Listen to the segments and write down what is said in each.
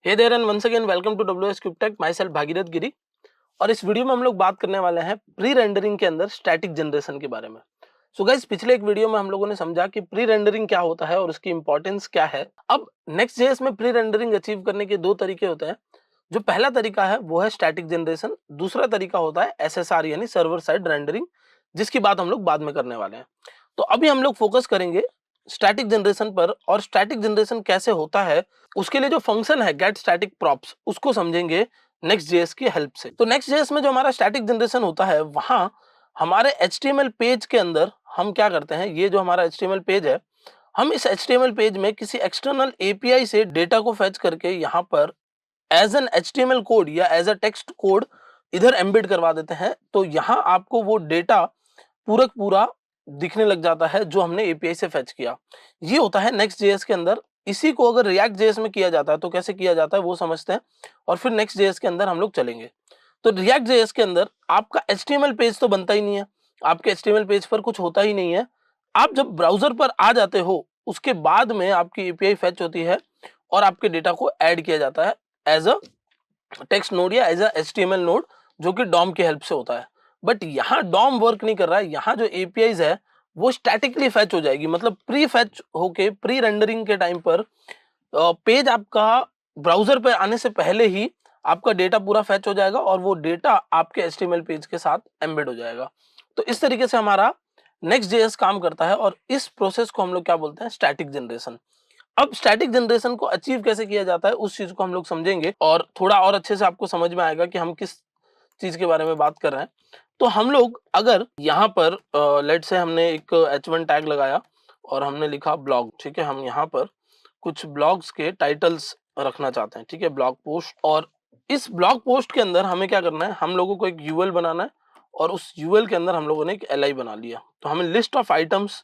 Hey there and once again welcome to WS Cubetech, myself Bhagirath Giri. और इस video में हम लोग बात करने वाले हैं प्री रेंडरिंग के अंदर स्टैटिक जनरेशन के बारे में। सो गाइस, पिछले एक वीडियो में हम लोगों ने समझा कि प्री रेंडरिंग क्या होता है और उसकी इंपॉर्टेंस क्या है। अब नेक्स्ट जेएस में प्री रेंडरिंग अचीव करने के दो तरीके होते हैं। जो पहला तरीका है वो है स्टैटिक जनरेशन, दूसरा तरीका होता है एसएसआर यानी सर्वर साइड रेंडरिंग, जिसकी बात हम लोग बाद में करने वाले हैं। तो अभी हम लोग फोकस करेंगे स्टैटिक जनरेशन पर, और स्टैटिक जनरेशन कैसे होता है उसके लिए जो फंक्शन है गेट स्टैटिक प्रॉप्स उसको समझेंगे नेक्स्ट जेएस की हेल्प से। तो नेक्स्ट जेएस में जो हमारा स्टैटिक जनरेशन होता है वहां हमारे एचटीएमएल पेज के अंदर हम क्या करते हैं, ये जो हमारा एचटीएमएल पेज है, हम इस एचटीएमएल पेज में किसी एक्सटर्नल एपीआई से डेटा को फेच करके यहाँ पर एज एन एचटीएमएल कोड या एज अ टेक्स्ट कोड इधर एम्बेड करवा देते हैं। तो यहाँ आपको वो डेटा पूरा दिखने लग जाता है जो हमने एपीआई से फेच किया। ये होता है नेक्स्ट जेएस के अंदर। इसी को अगर रिएक्ट जेएस में किया जाता है तो कैसे किया जाता है वो समझते हैं, और फिर नेक्स्ट जेएस के अंदर हम लोग चलेंगे। तो रिएक्ट जेएस के अंदर आपका एचटीएमएल पेज तो बनता ही नहीं है, आपके एचटीएमएल पेज पर कुछ होता ही नहीं है। आप जब ब्राउजर पर आ जाते हो उसके बाद में आपकी एपीआई फेच होती है और आपके डेटा को ऐड किया जाता है एज अ टेक्स्ट नोड या एज अ एचटीएमएल नोड, जो कि डॉम की हेल्प से होता है। बट यहाँ डॉम वर्क नहीं कर रहा है, यहाँ जो एपीआईज है वो स्टैटिकली फेच हो जाएगी, मतलब प्री फेच होके प्री रेंडरिंग के टाइम पर पेज आपका ब्राउजर पे आने से पहले ही आपका डेटा पूरा फेच हो जाएगा और वो डेटा आपके एचटीएमएल पेज के साथ एम्बेड हो जाएगा। तो इस तरीके से हमारा नेक्स्ट जेएस काम करता है और इस प्रोसेस को हम लोग क्या बोलते हैं, स्टैटिक जनरेशन। अब स्टैटिक जनरेशन को अचीव कैसे किया जाता है उस चीज को हम लोग समझेंगे और थोड़ा और अच्छे से आपको समझ में आएगा कि हम किस चीज के बारे में बात कर रहे हैं। तो हम लोग अगर यहाँ पर लेट से हमने एक H1 टैग लगाया और हमने लिखा ब्लॉग, ठीक है, हम यहाँ पर कुछ ब्लॉग्स के टाइटल्स रखना चाहते हैं, ठीक है, ब्लॉग पोस्ट। और इस ब्लॉग पोस्ट के अंदर हमें क्या करना है, हम लोगों को एक यूएल बनाना है और उस यूएल के अंदर हम लोगों ने एक एलआई बना लिया। तो हमें लिस्ट ऑफ आइटम्स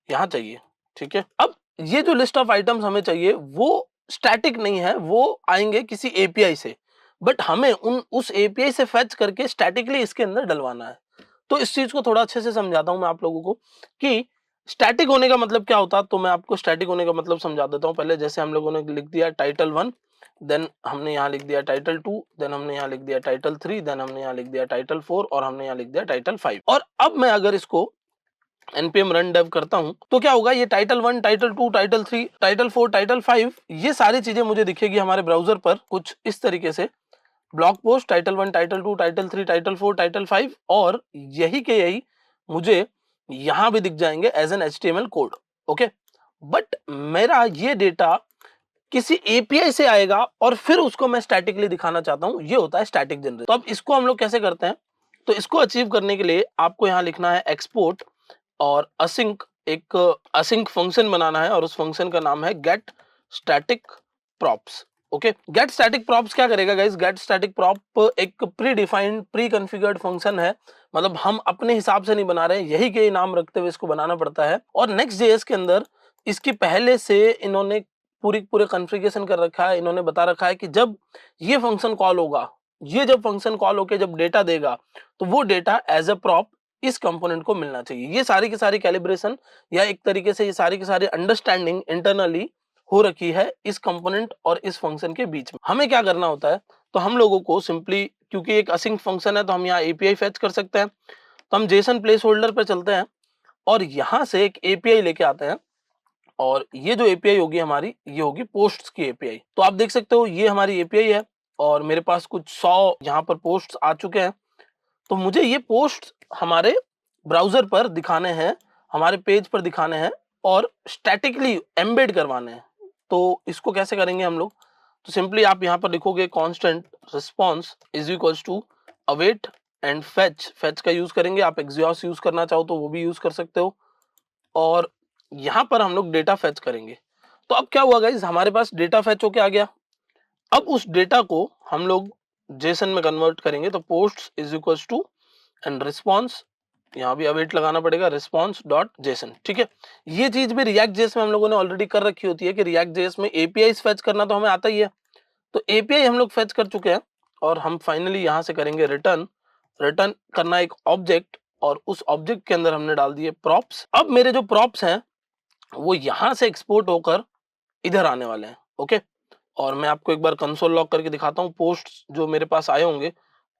यहाँ चाहिए, ठीक है। अब ये जो लिस्ट ऑफ आइटम्स हमें चाहिए वो स्टैटिक नहीं है, वो आएंगे किसी एपीआई से, बट हमें उस एपीआई से फेच करके स्टैटिकली इसके अंदर डलवाना है। तो इस चीज को थोड़ा अच्छे से समझाता हूं मैं आप लोगों को कि स्टैटिक होने का मतलब क्या होता है। तो मैं आपको स्टैटिक होने का मतलब समझा देता हूं। पहले जैसे हम लोगों ने लिख दिया टाइटल 1, देन हमने यहाँ लिख दिया टाइटल 2, देन हमने यहाँ लिख दिया टाइटल 3, देन हमने यहाँ लिख दिया टाइटल 4 और हमने यहाँ लिख दिया टाइटल 5। और अब मैं अगर इसको npm रन डेव करता हूं तो क्या होगा, ये title 1, title 2, title 3, title 4, title 5, ये सारी चीजें मुझे दिखेगी हमारे ब्राउजर पर कुछ इस तरीके से। Blog post title 1, title 2, title 3, title 4, title 5, और यही के यही मुझे यहां भी दिख जाएंगे as an HTML code. Okay, but मेरा ये डेटा किसी एपीआई से आएगा और फिर उसको मैं स्टैटिकली दिखाना चाहता हूं, ये होता है स्टैटिक जनरेशन। तो अब इसको हम लोग कैसे करते हैं, तो इसको अचीव करने के लिए आपको यहां लिखना है एक्सपोर्ट और असिंक, एक असिंक फंक्शन बनाना है और उस फंक्शन का नाम है get static props. Okay, get static props क्या करेगा गाइस, गेट स्टैटिक प्रॉप एक predefined preconfigured function है, मतलब हम अपने हिसाब से नहीं बना रहे हैं, यही के नाम रखते हुए इसको बनाना पड़ता है। और नेक्स्ट जेएस के अंदर इसकी पहले से इन्होंने पूरे कॉन्फ़िगरेशन कर रखा है, इन्होंने बता रखा है कि जब ये फंक्शन कॉल होगा, ये जब फंक्शन कॉल होकर जब डेटा देगा तो वो डेटा एज अ प्रॉप इस कंपोनेंट को मिलना चाहिए। ये सारी की सारी कैलिब्रेशन या एक तरीके से ये सारी की सारी अंडरस्टैंडिंग इंटरनली हो रखी है इस कंपोनेंट और इस फंक्शन के बीच में। हमें क्या करना होता है, तो हम लोगों को सिंपली, क्योंकि एक असिंक फंक्शन है तो हम यहाँ एपीआई फेच कर सकते हैं, तो हम जेसन प्लेस होल्डर पे चलते हैं और यहाँ से एक एपीआई लेके आते हैं। और ये जो एपीआई होगी हमारी, ये होगी पोस्ट्स की एपीआई। तो आप देख सकते हो ये हमारी एपीआई है और मेरे पास कुछ 100 यहाँ पर पोस्ट्स आ चुके हैं। तो मुझे ये पोस्ट हमारे ब्राउजर पर दिखाने हैं, हमारे पेज पर दिखाने हैं और स्टैटिकली एम्बेड करवाने हैं। तो इसको कैसे करेंगे हम लोग, तो सिंपली आप यहाँ पर लिखोगे constant response is equals to await and fetch. Fetch का यूज करेंगे, आप एक्सियोस यूज करना चाहो तो वो भी यूज कर सकते हो। और यहाँ पर हम लोग डेटा फेच करेंगे। तो अब क्या हुआ गाइस, हमारे पास डेटा फेच होके आ गया। अब उस डेटा को हम लोग जेसन में कन्वर्ट करेंगे, तो post is equals to and response, यहाँ भी अवेट लगाना पड़ेगा, रिस्पॉन्स डॉट जेसन, ठीक है। ये चीज भी रिएक्ट जेएस में हम लोगों ने ऑलरेडी कर रखी होती है कि रिएक्ट जेएस में एपीआई फेच करना तो हमें आता ही है। तो एपीआई हम लोग फेच कर चुके हैं और हम फाइनली यहाँ से करेंगे रिटर्न। रिटर्न करना एक ऑब्जेक्ट और उस ऑब्जेक्ट के अंदर हमने डाल दिए प्रॉप्स। अब मेरे जो प्रॉप्स हैं वो यहाँ से एक्सपोर्ट होकर इधर आने वाले हैं। ओके, और मैं आपको एक बार कंसोल लॉग करके दिखाता हूँ पोस्ट्स जो मेरे पास आए होंगे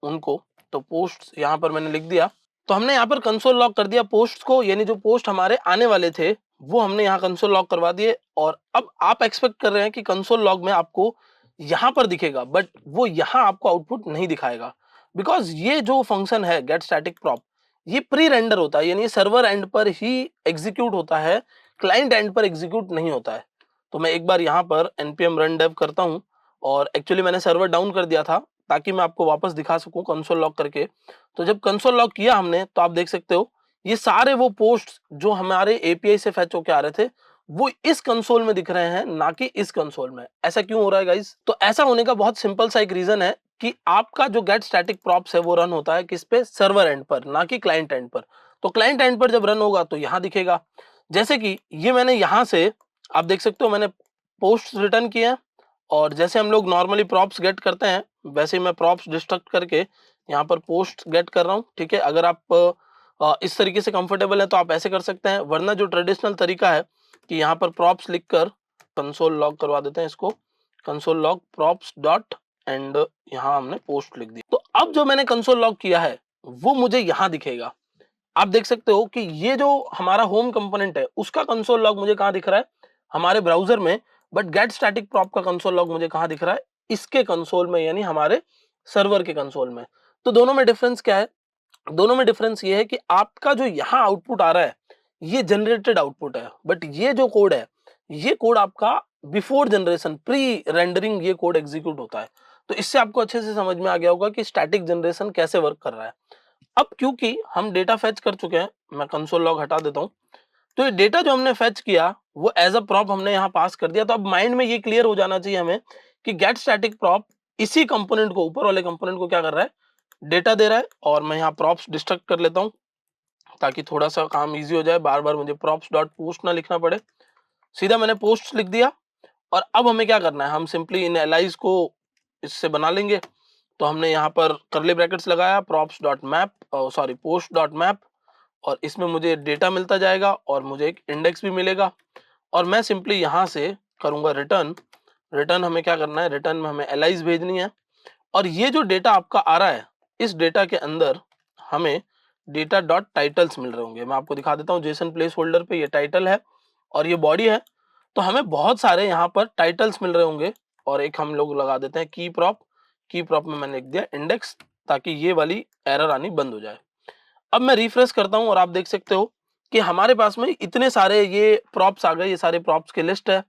उनको। तो पोस्ट्स यहाँ पर मैंने लिख दिया, तो हमने यहाँ पर कंसोल लॉग कर दिया पोस्ट्स को, यानी जो पोस्ट हमारे आने वाले थे वो हमने यहाँ कंसोल लॉग करवा दिए। और अब आप एक्सपेक्ट कर रहे हैं कि कंसोल लॉग में आपको यहाँ पर दिखेगा, बट वो यहाँ आपको आउटपुट नहीं दिखाएगा, बिकॉज ये जो फंक्शन है गेट स्टैटिक प्रॉप ये प्री रेंडर होता है, यानी सर्वर एंड पर ही एग्जीक्यूट होता है, क्लाइंट एंड पर एग्जीक्यूट नहीं होता है। तो मैं एक बार यहाँ पर npm run dev करता हूँ, और एक्चुअली मैंने सर्वर डाउन कर दिया था ताकि मैं आपको वापस दिखा सकूं कंसोल लॉग करके। तो जब कंसोल लॉग किया हमने तो आप देख सकते हो ये सारे वो पोस्ट जो हमारे एपीआई से फैच होके आ रहे थे वो इस कंसोल में दिख रहे हैं, ना कि इस कंसोल में। ऐसा क्यों हो रहा है गाइज? तो ऐसा होने का बहुत सिंपल सा एक रीजन है कि आपका जो गेट स्टैटिक प्रॉप्स है वो रन होता है किस पे? सर्वर एंड पर, ना कि क्लाइंट एंड पर। तो क्लाइंट एंड पर जब रन होगा तो यहाँ दिखेगा, जैसे कि ये मैंने यहाँ से आप देख सकते हो मैंने पोस्ट रिटर्न किए हैं, और जैसे हम लोग नॉर्मली प्रॉप्स गेट करते हैं वैसे ही मैं प्रॉप्स डिस्ट्रक्ट करके यहाँ पर पोस्ट गेट कर रहा हूँ। ठीक है, अगर आप इस तरीके से कंफर्टेबल है तो आप ऐसे कर सकते हैं, वरना जो ट्रेडिशनल तरीका है कि यहाँ पर प्रॉप्स लिखकर कंसोल लॉग करवा देते हैं इसको, console log props dot and यहाँ हमने पोस्ट लिख दी। तो अब जो मैंने कंसोल लॉग किया है वो मुझे यहाँ दिखेगा। आप देख सकते हो कि ये जो हमारा होम कंपोनेंट है उसका कंसोल लॉग मुझे कहाँ दिख रहा है? हमारे ब्राउजर में। बट गेट स्टैटिक प्रॉप का कंसोल लॉग मुझे कहाँ दिख रहा है? इसके कंसोल में, यानी हमारे सर्वर के कंसोल में। तो दोनों में डिफरेंस क्या है? दोनों में डिफरेंस ये है कि आपका जो यहाँ आउटपुट आ रहा है ये जनरेटेड आउटपुट है, बट ये जो कोड है ये कोड आपका बिफोर जनरेशन, प्री रेंडरिंग ये कोड एग्जीक्यूट होता है। तो इससे आपको अच्छे से समझ में आ गया होगा कि स्टैटिक जनरेशन कैसे वर्क कर रहा है। अब क्योंकि हम डेटा फेच कर चुके हैं, मैं कंसोल लॉग हटा देता हूं। तो ये डेटा जो हमने फेच किया वो एज अ प्रॉप हमने यहाँ पास कर दिया। तो अब माइंड में ये क्लियर हो जाना चाहिए हमें कि गेट स्टैटिक प्रॉप इसी कंपोनेंट को, ऊपर वाले कंपोनेंट को क्या कर रहा है? डेटा दे रहा है। और मैं यहाँ प्रॉप्स डिस्ट्रक्ट कर लेता हूँ ताकि थोड़ा सा काम इजी हो जाए, बार बार मुझे प्रॉप्स डॉट पोस्ट ना लिखना पड़े। सीधा मैंने पोस्ट लिख दिया। और अब हमें क्या करना है? हम सिंपली इन एलाइज को इससे बना लेंगे। तो हमने यहाँ पर करली ब्रैकेट्स लगाया, props dot map, sorry post dot map, और इसमें मुझे डेटा मिलता जाएगा और मुझे एक इंडेक्स भी मिलेगा। और मैं सिंपली यहाँ से करूँगा रिटर्न। रिटर्न हमें क्या करना है? रिटर्न में हमें एलाइज भेजनी है। और ये जो डेटा आपका आ रहा है इस डेटा के अंदर हमें डेटा डॉट टाइटल्स मिल रहे होंगे। मैं आपको दिखा देता हूँ, जेसन प्लेस होल्डर पे ये टाइटल है और ये बॉडी है। तो हमें बहुत सारे यहाँ पर टाइटल्स मिल रहे होंगे, और एक हम लोग लगा देते हैं की प्रॉप। की प्रॉप में मैंने लिख दिया इंडेक्स, ताकि ये वाली एरर आनी बंद हो जाए। अब मैं रिफ्रेश करता हूं और आप देख सकते हो कि हमारे पास में इतने सारे ये प्रॉप्स आ गए, ये सारे प्रॉप्स की लिस्ट है।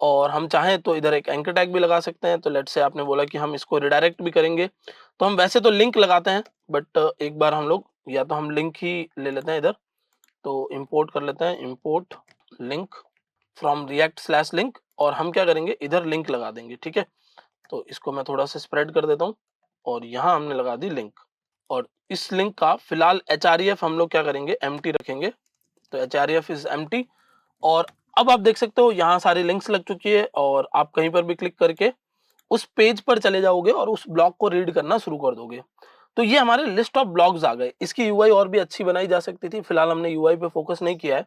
और हम चाहें तो इधर एक एंकर टैग भी लगा सकते हैं। तो लेट्स से आपने बोला कि हम इसको रिडायरेक्ट भी करेंगे, तो हम वैसे तो लिंक लगाते हैं, बट एक बार हम लोग या तो हम लिंक ही ले लेते हैं इधर। तो इंपोर्ट कर लेते हैं, import link from react slash link, और हम क्या करेंगे इधर लिंक लगा देंगे। ठीक है, तो इसको मैं थोड़ा सा स्प्रेड कर देता हूँ और यहाँ हमने लगा दी लिंक। और इस लिंक का फिलहाल href हम लोग क्या करेंगे? एम्प्टी रखेंगे। तो href इज एम्प्टी। और अब आप देख सकते हो यहाँ सारी लिंक्स लग चुकी है, और आप कहीं पर भी क्लिक करके उस पेज पर चले जाओगे और उस ब्लॉग को रीड करना शुरू कर दोगे। तो ये हमारे लिस्ट ऑफ ब्लॉग्स आ गए। इसकी यूआई और भी अच्छी बनाई जा सकती थी, फिलहाल हमने यूआई पे फोकस नहीं किया है।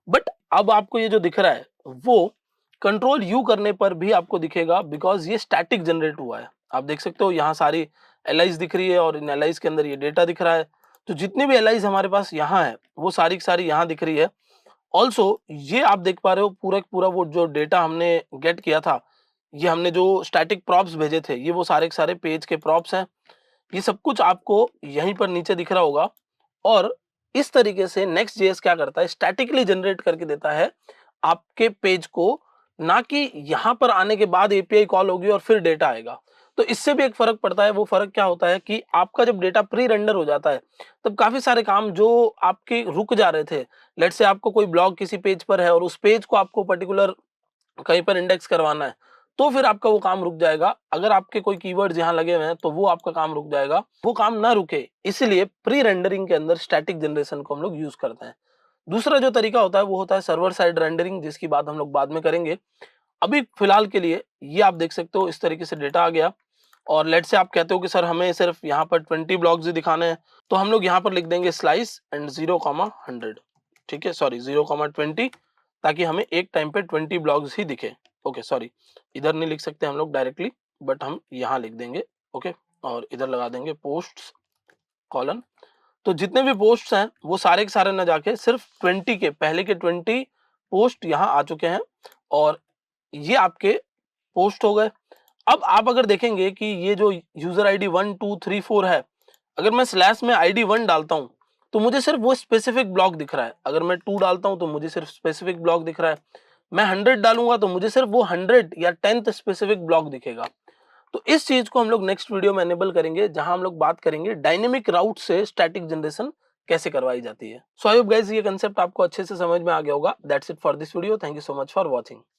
बट अब आपको ये जो दिख रहा है वो कंट्रोल यू करने पर भी आपको दिखेगा, बिकॉज ये स्टैटिक जनरेट हुआ है। आप देख सकते हो यहाँ सारी एलाइज दिख रही है और इन एलाइज के अंदर ये डेटा दिख रहा है। तो जितनी भी एलाइज हमारे पास यहाँ है वो सारी की सारी यहाँ दिख रही है। ऑल्सो ये आप देख पा रहे हो पूरा पूरा वो जो डेटा हमने गेट किया था, ये हमने जो स्टैटिक प्रॉप्स भेजे थे ये वो सारे के सारे पेज के प्रॉप्स हैं। ये सब कुछ आपको यहीं पर नीचे दिख रहा होगा। और इस तरीके से नेक्स्ट जेएस क्या करता है? स्टैटिकली जनरेट करके देता है आपके पेज को, ना कि यहाँ पर आने के बाद एपीआई कॉल होगी और फिर डेटा आएगा। तो इससे भी एक फर्क पड़ता है। वो फर्क क्या होता है कि आपका जब डेटा प्री रेंडर हो जाता है तब काफी सारे काम जो आपके रुक जा रहे थे, लेट्स से आपको कोई ब्लॉग किसी पेज पर है और उस पेज को आपको पर्टिकुलर कहीं पर इंडेक्स करवाना है, तो फिर आपका वो काम रुक जाएगा। अगर आपके कोई कीवर्ड्स यहाँ लगे हुए हैं तो वो आपका काम रुक जाएगा। वो काम ना रुके इसलिए प्री रेंडरिंग के अंदर स्टैटिक जनरेशन को हम लोग यूज करते हैं। दूसरा जो तरीका होता है वो होता है सर्वर साइड रेंडरिंग, जिसकी बात हम लोग बाद में करेंगे। अभी फिलहाल के लिए ये आप देख सकते हो इस तरीके से डेटा आ गया। और लेट से आप कहते हो कि सर हमें सिर्फ यहाँ पर 20 ब्लॉक्स ही दिखाने हैं, तो हम लोग यहाँ पर लिख देंगे स्लाइस एंड 0,100। ठीक है, सॉरी 0,20, ताकि हमें एक टाइम पे 20 ब्लॉग्स ही दिखे। ओके सॉरी, इधर नहीं लिख सकते हम लोग डायरेक्टली, बट हम यहाँ लिख देंगे। ओके, और इधर लगा देंगे पोस्ट्स कॉलन। तो जितने भी पोस्ट्स हैं वो सारे के सारे ना जाके सिर्फ 20 के पहले के 20 पोस्ट यहाँ आ चुके हैं, और ये आपके पोस्ट हो गए। अब आप अगर देखेंगे कि ये जो यूजर आईडी 1 2 3 4 है, अगर मैं स्लैश में आईडी 1 डालता हूं तो मुझे सिर्फ वो स्पेसिफिक ब्लॉक दिख रहा है, अगर मैं 2 डालता हूं तो मुझे सिर्फ स्पेसिफिक ब्लॉक दिख रहा है, मैं 100 डालूंगा तो मुझे सिर्फ वो 100 या 10th स्पेसिफिक ब्लॉक दिखेगा। तो इस चीज को हम लोग नेक्स्ट वीडियो में एनेबल करेंगे, जहां हम लोग बात करेंगे डायनेमिक राउट से स्टैटिक जनरेशन कैसे करवाई जाती है। सो आई होप गाइस ये कंसेप्ट आपको अच्छे से समझ में आ गया होगा। That's it for this video, thank you so much for watching.